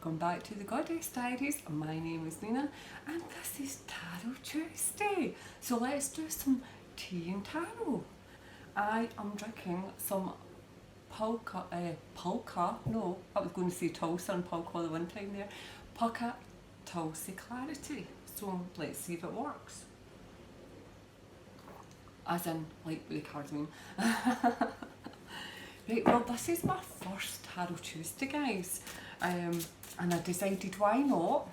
welcome back to the Goddess Diaries. My name is Nina and this is Tarot Tuesday. So let's do some tea and tarot. I am drinking some Pukka, no, I was going to say Tulsa and Pukka the one time there. Pukka Tulsi Clarity. So let's see if it works. As in, like what the cards mean. Right, well this is my first Tarot Tuesday, guys. And I decided why not.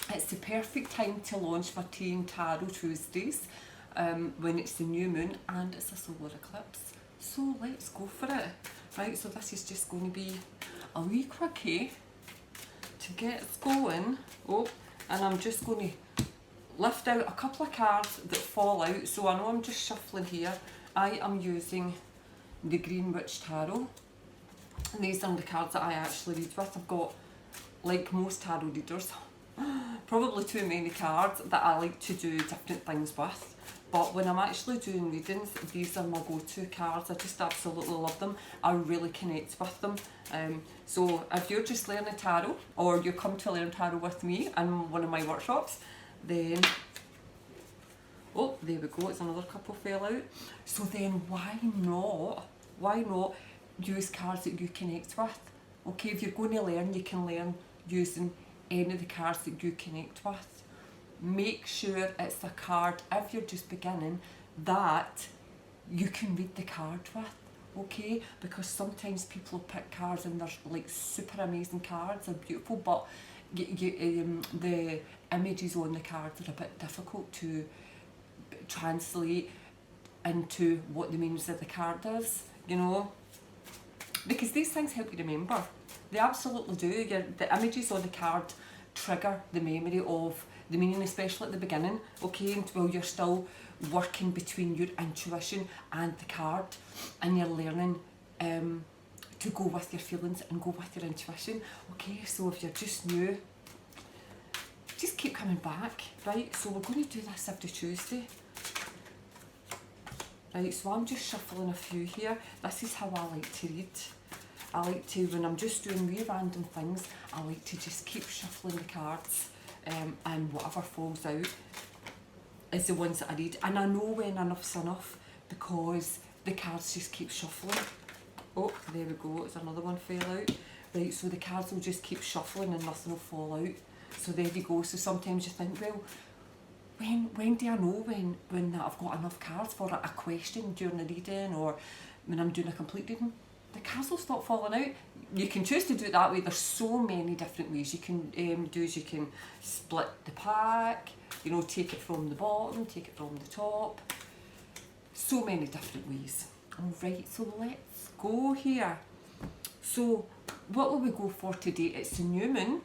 It's the perfect time to launch my Tea and Tarot Tuesdays when it's the new moon and it's a solar eclipse. So let's go for it. Right, so this is just going to be a wee quickie to get us going. Oh, and I'm just going to lift out a couple of cards that fall out. So I know I'm just shuffling here. I am using the Green Witch Tarot. And these are the cards that I actually read with. I've got, like most tarot readers, probably too many cards that I like to do different things with. But when I'm actually doing readings, these are my go-to cards. I just absolutely love them. I really connect with them. So if you're just learning tarot, or you come to learn tarot with me in one of my workshops, then, oh, there we go, it's another couple fell out. So then why not use cards that you connect with? Okay, if you're going to learn, you can learn using any of the cards that you connect with. Make sure it's a card, if you're just beginning, that you can read the card with, okay? Because sometimes people pick cards and they're like super amazing cards, they're beautiful, but the images on the cards are a bit difficult to translate into what the meanings of the card is, you know? Because these things help you remember. They absolutely do. The images on the card trigger the memory of the meaning, especially at the beginning, okay, and while you're still working between your intuition and the card, and you're learning to go with your feelings and go with your intuition, okay? So if you're just new, just keep coming back, right? So we're going to do this every Tuesday. Right, so I'm just shuffling a few here. This is how I like to read. I like to, when I'm just doing wee random things, I like to just keep shuffling the cards, and whatever falls out is the ones that I read. And I know when enough's enough because the cards just keep shuffling. Oh, there we go, it's another one fell out. Right, so the cards will just keep shuffling and nothing will fall out. So there you go. So sometimes you think, well, when do I know when I've got enough cards for a question during the reading, or when I'm doing a complete reading? The cards will stop falling out. You can choose to do it that way. There's so many different ways you can do. You can split the pack, you know, take it from the bottom, take it from the top. So many different ways. Alright, so let's go here. So what will we go for today? It's the new moon.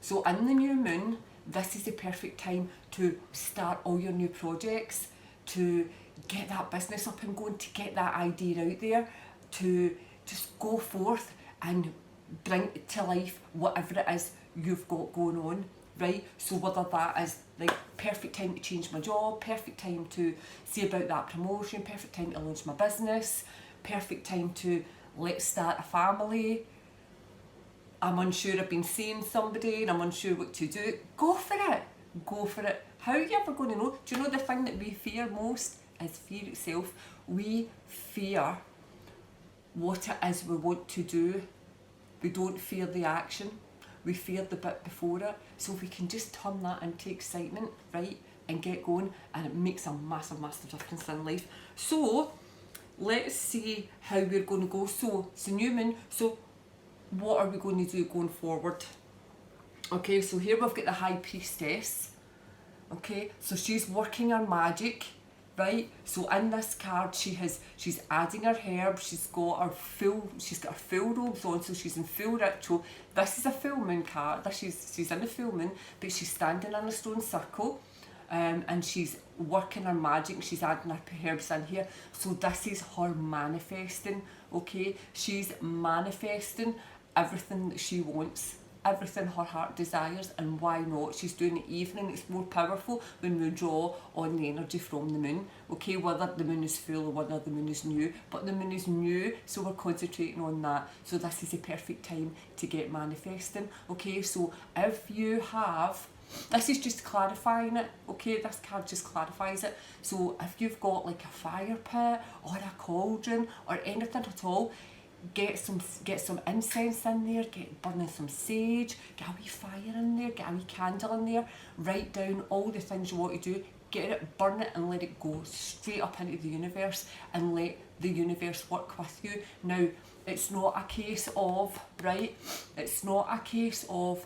So in the new moon, this is the perfect time to start all your new projects, to get that business up and going, to get that idea out there, to just go forth and bring to life whatever it is you've got going on, right? So whether that is like perfect time to change my job, perfect time to see about that promotion, perfect time to launch my business, perfect time to let's start a family. I'm unsure, I've been seeing somebody and I'm unsure what to do. Go for it. Go for it. How are you ever going to know? Do you know the thing that we fear most is fear itself? We fear what it is we want to do. We don't fear the action. We fear the bit before it. So if we can just turn that into excitement, right, and get going, and it makes a massive, massive difference in life. So let's see how we're going to go. So it's a new moon. So what are we going to do going forward? Okay, so here we've got the High Priestess. Okay, so she's working her magic, right? So in this card, she's adding her herbs. She's got her full robes on, so she's in full ritual. This is a full moon card. She's in the full moon, but she's standing in a stone circle, and she's working her magic. She's adding her herbs in here. So this is her manifesting. Okay, she's manifesting everything that she wants everything her heart desires, and why not? She's doing it evening. It's more powerful when we draw on the energy from the moon, okay, whether the moon is full or whether the moon is new, but the moon is new, so we're concentrating on that. So this is the perfect time to get manifesting, okay? So if you have, this is just clarifying it, okay? This card just clarifies it. So if you've got like a fire pit or a cauldron or anything at all, get some incense in there, get burning some sage, get a wee fire in there, get a wee candle in there, write down all the things you want to do, get it, burn it and let it go straight up into the universe and let the universe work with you. Now, it's not a case of, right, it's not a case of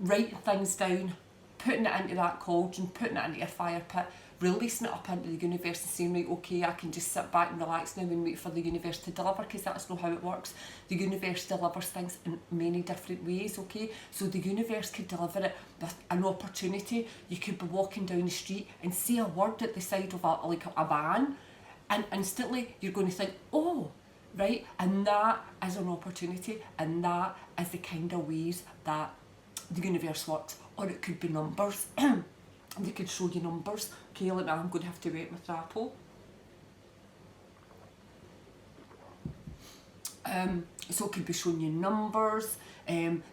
writing things down, putting it into that cauldron, putting it into your fire pit, releasing it up into the universe and saying, right, okay, I can just sit back and relax now and wait for the universe to deliver, because that's not how it works. The universe delivers things in many different ways, okay? So the universe could deliver it with an opportunity. You could be walking down the street and see a word at the side of a van, and instantly you're going to think, oh, right? And that is an opportunity, and that is the kind of ways that the universe works. Or it could be numbers. They could show you numbers. Okay, like I'm going to have to wet my Thrapple. So it could be showing you numbers.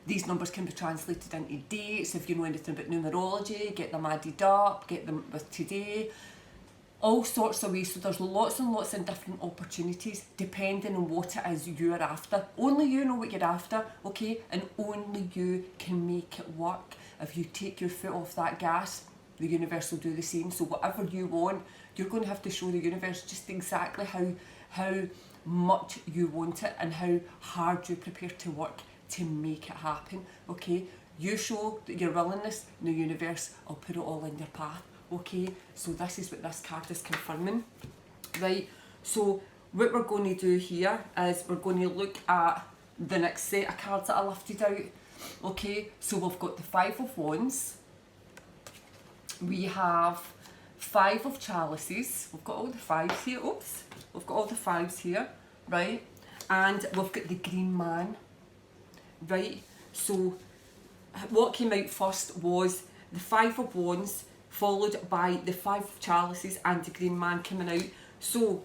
These numbers can be translated into dates. If you know anything about numerology, get them added up, get them with today. All sorts of ways. So there's lots and lots of different opportunities depending on what it is you're after. Only you know what you're after, okay? And only you can make it work. If you take your foot off that gas, the universe will do the same. So whatever you want, you're going to have to show the universe just exactly how much you want it and how hard you're prepared to work to make it happen, okay? You show your willingness, and the universe will put it all in your path, okay? So this is what this card is confirming, right? So what we're going to do here is we're going to look at the next set of cards that I lifted out, okay? So we've got the Five of Wands. We have Five of Chalices. We've got all the fives here. Oops. We've got all the fives here, right? And we've got the Green Man, right? So what came out first was the Five of Wands, followed by the Five of Chalices and the Green Man coming out. So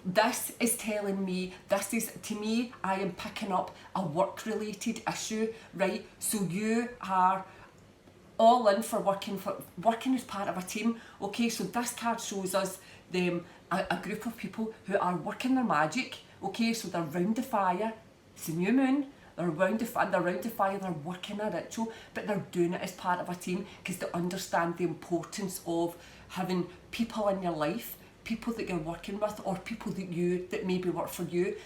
this is telling me, this is, to me, I am picking up a work-related issue, right? So you are all in for working as part of a team, okay? So this card shows us them a group of people who are working their magic, okay? So they're round the fire, it's a new moon, they're round the fire, they're working a ritual, but they're doing it as part of a team because they understand the importance of having people in your life, people that you're working with, or people that maybe work for you,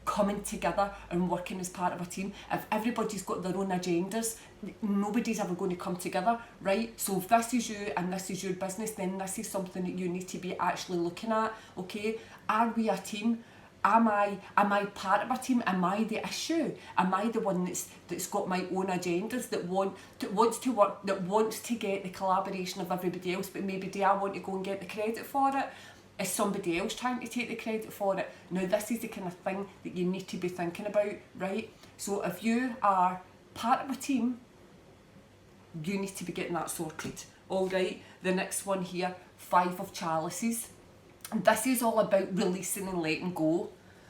coming together and working as part of a team. If everybody's got their own agendas, nobody's ever going to come together, right? So if this is you and this is your business, then this is something that you need to be actually looking at, okay? Are we a team? Am I part of a team? Am I the issue? Am I the one that's got my own agendas, that wants to work, that wants to get the collaboration of everybody else, but maybe do I want to go and get the credit for it? Is somebody else trying to take the credit for it? Now this is the kind of thing that you need to be thinking about, right? So if you are part of a team, you need to be getting that sorted. Alright, the next one here, Five of Chalices. And this is all about releasing and letting go.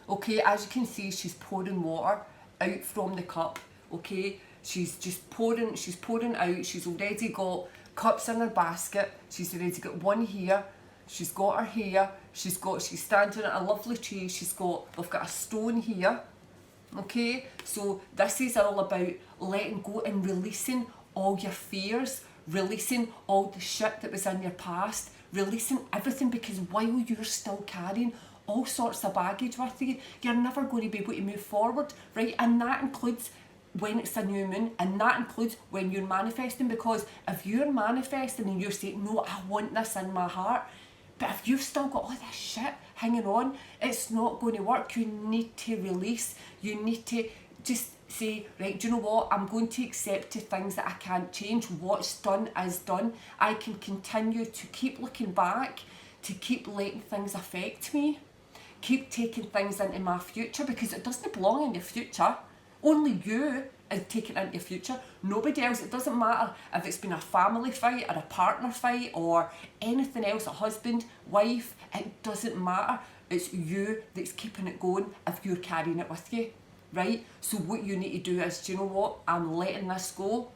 Okay, as you can see, she's pouring water out from the cup. Okay, she's pouring out. She's already got cups in her basket. She's already got one here. She's got her here. She's standing at a lovely tree. We've got a stone here. Okay, so this is all about letting go and releasing all your fears, releasing all the shit that was in your past, releasing everything, because while you're still carrying all sorts of baggage with you, you're never going to be able to move forward, right? And that includes when it's a new moon, and that includes when you're manifesting, because if you're manifesting and you're saying, no, I want this in my heart, but if you've still got all this shit hanging on, it's not going to work. You need to release. You need to just say, right, do you know what? I'm going to accept the things that I can't change. What's done is done. I can continue to keep looking back, to keep letting things affect me, keep taking things into my future, because it doesn't belong in your future. Only you and take it into your future. Nobody else. It doesn't matter if it's been a family fight or a partner fight or anything else, a husband, wife, it doesn't matter. It's you that's keeping it going if you're carrying it with you, right? So what you need to do is, do you know what? I'm letting this go.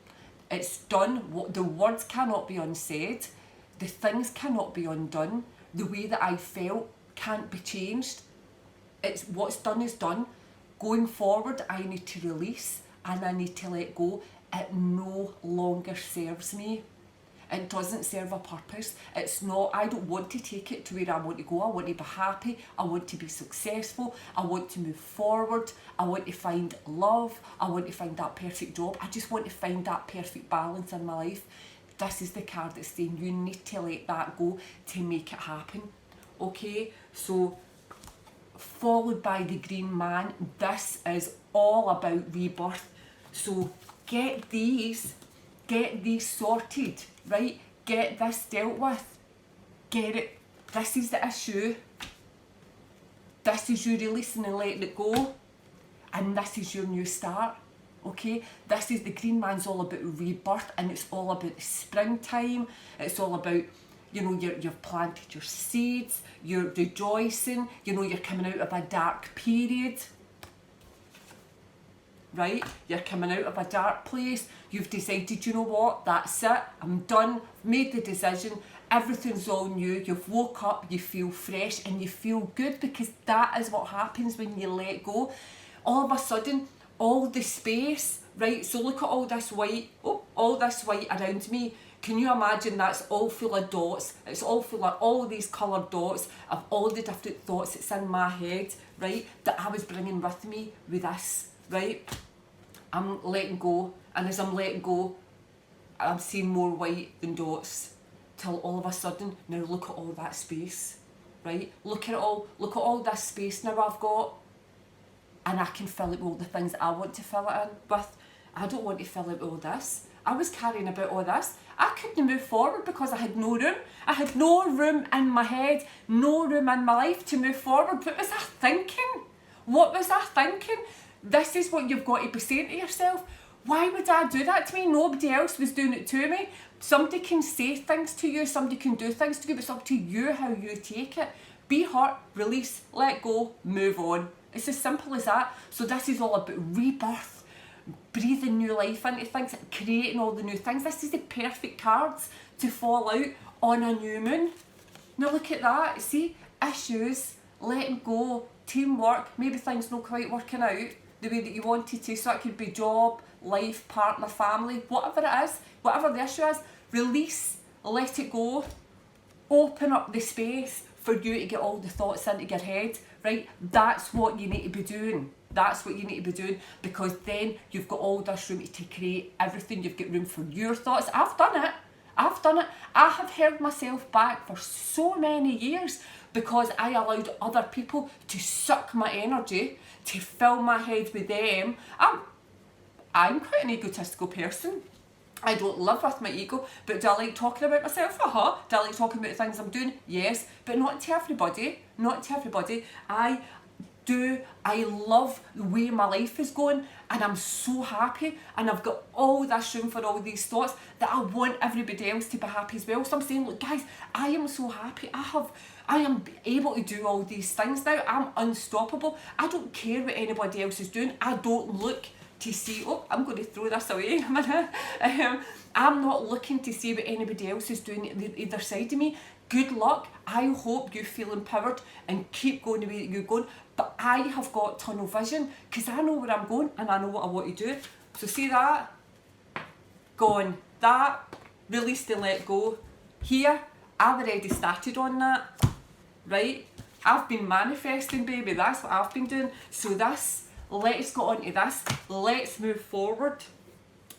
It's done. The words cannot be unsaid. The things cannot be undone. The way that I felt can't be changed. It's what's done is done. Going forward, I need to release and I need to let go. It no longer serves me. It doesn't serve a purpose. It's not, I don't want to take it to where I want to go. I want to be happy. I want to be successful. I want to move forward. I want to find love. I want to find that perfect job. I just want to find that perfect balance in my life. This is the card that's saying you need to let that go to make it happen. Okay, so followed by the green man. This is all about rebirth. So get these sorted, right? Get this dealt with. Get it. This is the issue. This is you releasing and letting it go. And this is your new start. Okay? This is the green man's all about rebirth, and it's all about the springtime. It's all about, you know, you've planted your seeds, you're rejoicing, you know, you're coming out of a dark period. Right? You're coming out of a dark place. You've decided, you know what, that's it, I'm done, made the decision, everything's all new. You've woke up, you feel fresh and you feel good, because that is what happens when you let go. All of a sudden, all the space, right? So look at all this white, all this white around me. Can you imagine that's all full of dots? It's all full of all these coloured dots of all the different thoughts that's in my head, right? That I was bringing with me with this, right? I'm letting go, and as I'm letting go, I'm seeing more white than dots, till all of a sudden, now look at all that space, right? Look at all this space now I've got, and I can fill it with all the things I want to fill it in with. I don't want to fill it with all this. I was carrying about all this. I couldn't move forward because I had no room. I had no room in my head, no room in my life to move forward. What was I thinking? What was I thinking? This is what you've got to be saying to yourself. Why would I do that to me? Nobody else was doing it to me. Somebody can say things to you, somebody can do things to you, but it's up to you how you take it. Be hurt, release, let go, move on. It's as simple as that. So this is all about rebirth, breathing new life into things, creating all the new things. This is the perfect cards to fall out on a new moon. Now look at that. See, issues, letting go, teamwork, maybe things not quite working out the way that you wanted to. So it could be job, life, partner, family, whatever it is, whatever the issue is, release, let it go, open up the space for you to get all the thoughts into your head, right? That's what you need to be doing. That's what you need to be doing, because then you've got all this room to create everything. You've got room for your thoughts. I've done it. I have held myself back for so many years because I allowed other people to suck my energy, to fill my head with them. I'm quite an egotistical person. I don't live with my ego, but do I like talking about myself? Do I like talking about the things I'm doing? Yes, but not to everybody. Not to everybody. I love the way my life is going, and I'm so happy, and I've got all this room for all these thoughts that I want everybody else to be happy as well. So I'm saying, look guys, I am so happy. I am able to do all these things now. I'm unstoppable. I don't care what anybody else is doing. I don't look to see, I'm going to throw this away in a minute. I'm not looking to see what anybody else is doing at either side of me. Good luck. I hope you feel empowered and keep going the way that you're going. But I have got tunnel vision because I know where I'm going and I know what I want to do. So see that? Gone. That, released and let go. Here, I've already started on that. Right? I've been manifesting, baby. That's what I've been doing. So this, let's get on to this. Let's move forward.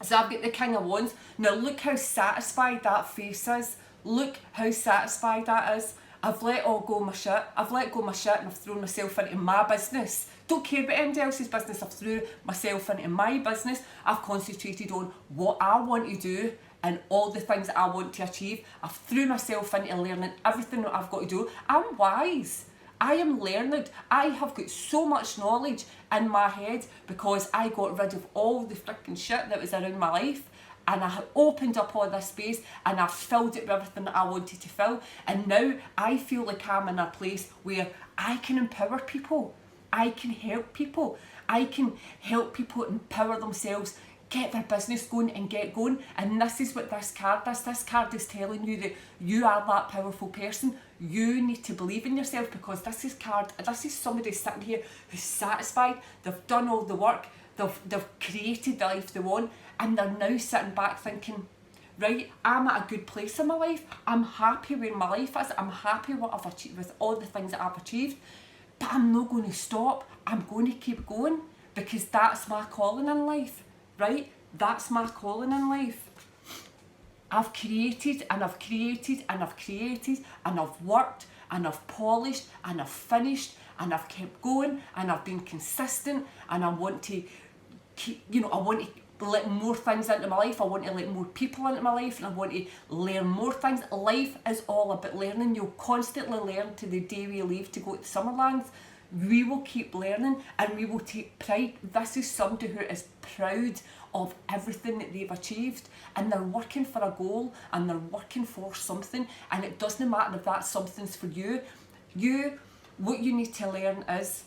So I've got the King of Wands. Now look how satisfied that face is. Look how satisfied that is. I've let go my shit. I've let go my shit and I've thrown myself into my business. Don't care about anybody else's business. I've thrown myself into my business. I've concentrated on what I want to do and all the things that I want to achieve. I've threw myself into learning everything that I've got to do. I'm wise. I am learned. I have got so much knowledge in my head because I got rid of all the freaking shit that was around my life, and I opened up all this space and I filled it with everything that I wanted to fill. And now I feel like I'm in a place where I can empower people. I can help people. I can help people empower themselves, get their business going and get going. And this is what this card does. This card is telling you that you are that powerful person. You need to believe in yourself, because this is somebody sitting here who's satisfied. They've done all the work. They've created the life they want, and they're now sitting back thinking, right, I'm at a good place in my life. I'm happy where my life is. I'm happy what I've achieved with all the things that I've achieved. But I'm not going to stop. I'm going to keep going, because that's my calling in life, right? That's my calling in life. I've created and I've created and I've created and I've worked and I've polished and I've finished and I've kept going and I've been consistent, and I want to keep, I want to let more things into my life. I want to let more people into my life, and I want to learn more things. Life is all about learning. You'll constantly learn to the day we leave to go to Summerlands. We will keep learning and we will take pride. This is somebody who is proud of everything that they've achieved, and they're working for a goal and they're working for something, and it doesn't matter if that something's for you. What you need to learn is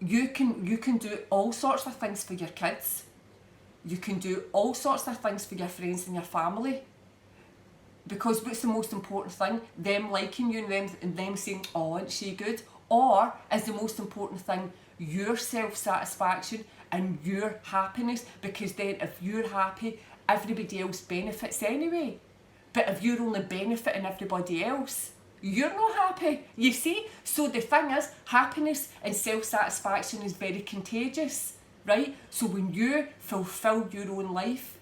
you can do all sorts of things for your kids. You can do all sorts of things for your friends and your family. Because what's the most important thing? Them liking you and them saying, oh, isn't she good? Or is the most important thing your self-satisfaction and your happiness? Because then if you're happy, everybody else benefits anyway. But if you're only benefiting everybody else, you're not happy, you see? So the thing is, happiness and self-satisfaction is very contagious, right? So when you fulfill your own life,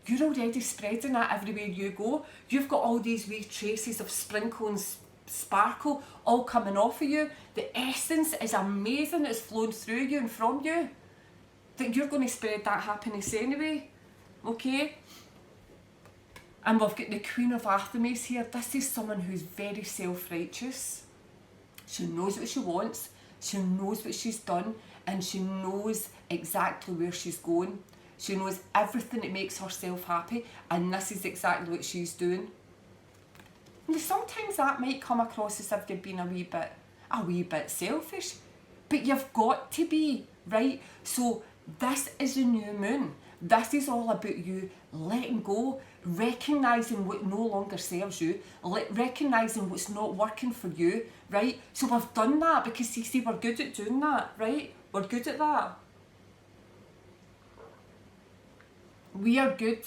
you're already spreading that everywhere you go. You've got all these wee traces of sprinkle and sparkle all coming off of you. The essence is amazing. It's flowing through you and from you. That you're going to spread that happiness anyway, okay? And we've got the Queen of Athames here. This is someone who's very self-righteous. She knows what she wants, she knows what she's done, and she knows exactly where she's going. She knows everything that makes herself happy, and this is exactly what she's doing. Now, sometimes that might come across as if you're being a wee bit selfish, but you've got to be, right? So this is a new moon. This is all about you letting go, recognising what no longer serves you, recognising what's not working for you, right? So we've done that because you see, we're good at doing that, right? We're good at that. We are good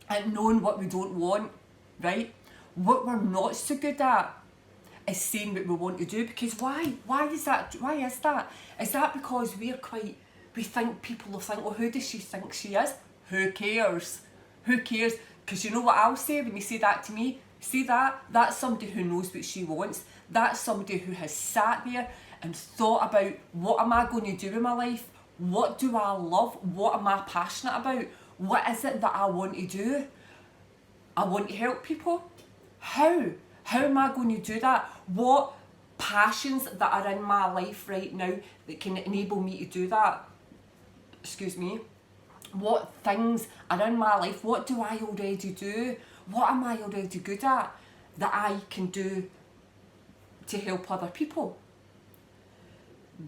at knowing what we don't want, right? What we're not so good at is saying what we want to do. Because why? Why is that? Is that because we think people will think, well, who does she think she is? Who cares? Who cares? Because you know what I'll say when you say that to me? See that? That's somebody who knows what she wants. That's somebody who has sat there and thought about, what am I going to do in my life? What do I love? What am I passionate about? What is it that I want to do? I want to help people. How? How am I going to do that? What passions that are in my life right now that can enable me to do that? Excuse me. What things are in my life? What do I already do? What am I already good at that I can do to help other people?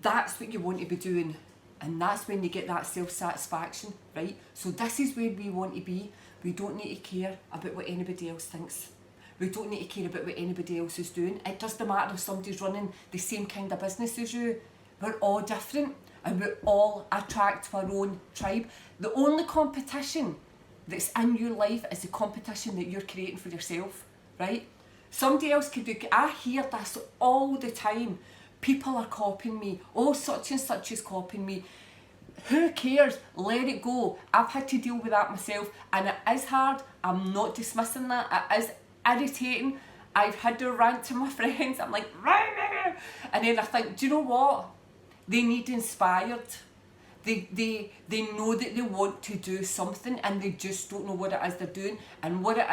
That's what you want to be doing. And that's when you get that self-satisfaction, right? So this is where we want to be. We don't need to care about what anybody else thinks. We don't need to care about what anybody else is doing. It doesn't matter if somebody's running the same kind of business as you. We're all different, and we're all attract to our own tribe. The only competition that's in your life is the competition that you're creating for yourself, right? Somebody else could do. I hear this all the time. People are copying me. Oh, such and such is copying me. Who cares? Let it go. I've had to deal with that myself, and it is hard. I'm not dismissing that. It is irritating. I've had to rant to my friends. I'm like, rah, rah, rah. And then I think, do you know what? They need inspired. They know that they want to do something and they just don't know what it is they're doing. And what it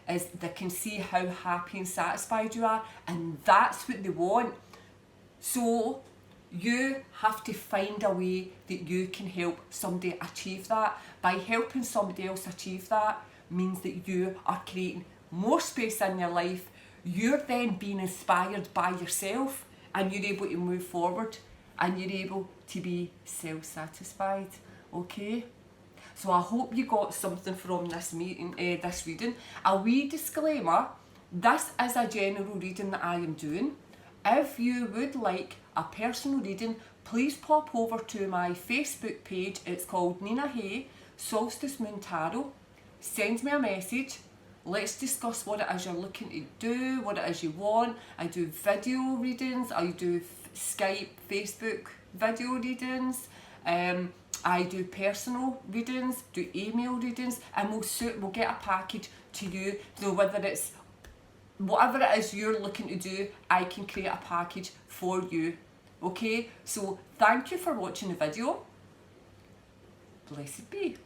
is they can see how happy and satisfied you are, and that's what they want. So you have to find a way that you can help somebody achieve that. By helping somebody else achieve that means that you are creating more space in your life. You're then being inspired by yourself, and you're able to move forward, and you're able to be self-satisfied. Okay? So I hope you got something from this this reading. A wee disclaimer, this is a general reading that I am doing. If you would like a personal reading, please pop over to my Facebook page. It's called Nina Hay Solstice Moon Tarot. Send me a message. Let's discuss what it is you're looking to do, what it is you want. I do video readings, I do Skype, Facebook video readings. I do personal readings, do email readings, and we'll get a package to you. So whether it's whatever it is you're looking to do, I can create a package for you. Okay, so thank you for watching the video. Blessed be.